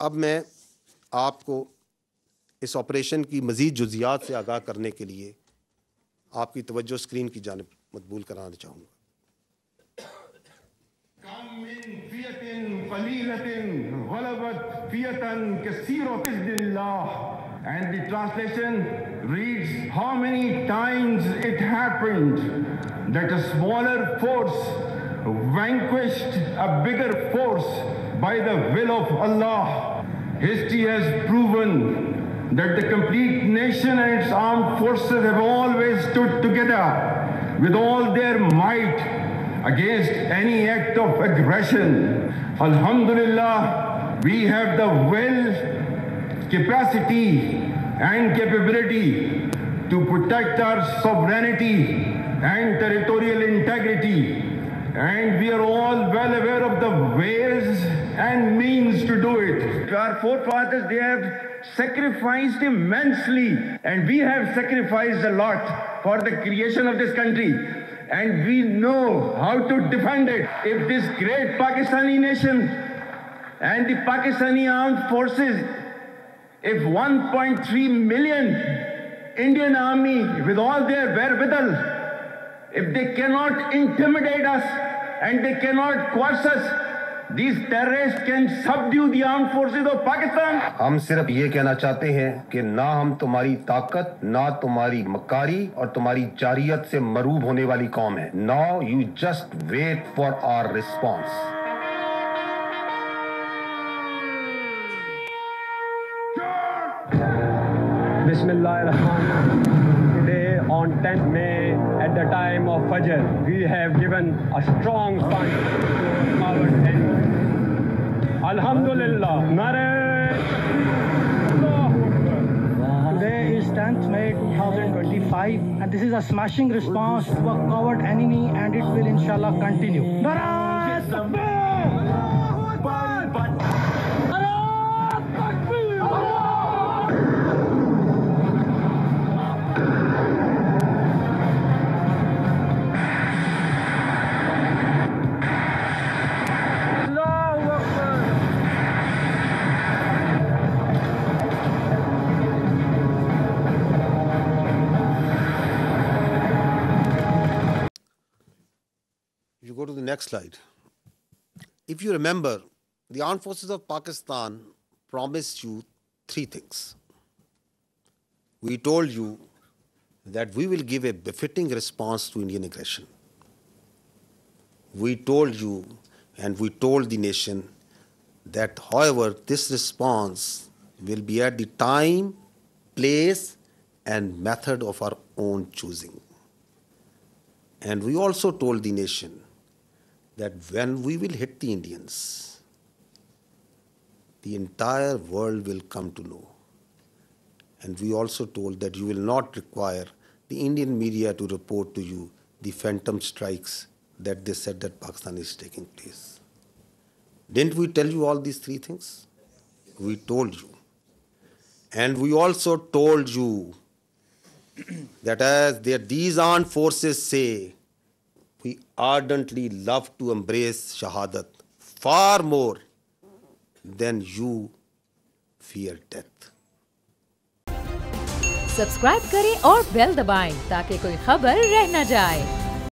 अब मैं आपको इस ऑपरेशन की मज़ीद जुज़ियात से आगाह करने के लिए आपकी तवज्जो स्क्रीन की जानिब मकबूल कराना चाहूँगा। And the translation reads, how many times it happened that a smaller force vanquished a bigger force by the will of Allah. History has proven that the complete nation and its armed forces have always stood together with all their might against any act of aggression. Alhamdulillah, we have the will, capacity and capability to protect our sovereignty and territorial integrity, and we are all well aware of the ways and means to do it. Our forefathers, they have sacrificed immensely, and we have sacrificed a lot for the creation of this country, and we know how to defend it. If this great Pakistani nation and the Pakistani armed forces, if 1.3 million Indian army with all their wherewithal, if they cannot intimidate us and they cannot coerce us, these terrorists can subdue the armed forces of Pakistan. हम सिर्फ ये कहना चाहते हैं कि ना हम तुम्हारी ताकत, ना तुम्हारी मकारी और तुम्हारी जारियत से मरूब होने वाली कौम है. Now you just wait for our response. Bismillahirrahmanirrahim. Today on 10th May at the time of Fajr, we have given a strong punch to our enemy. Alhamdulillah. Today is 10th May 2025 and this is a smashing response to a coward enemy and it will inshallah continue. You go to the next slide. If you remember, the armed forces of Pakistan promised you three things. We told you that we will give a befitting response to Indian aggression. We told you and we told the nation that, however, this response will be at the time, place, and method of our own choosing. And we also told the nation that when we will hit the Indians, the entire world will come to know. And we also told that you will not require the Indian media to report to you the phantom strikes that they said that Pakistan is taking place. Didn't we tell you all these three things? We told you. And we also told you that as these armed forces say, we ardently love to embrace Shahadat far more than you fear death. Subscribe करें और bell दबाएं ताकि कोई खबर रह न जाए।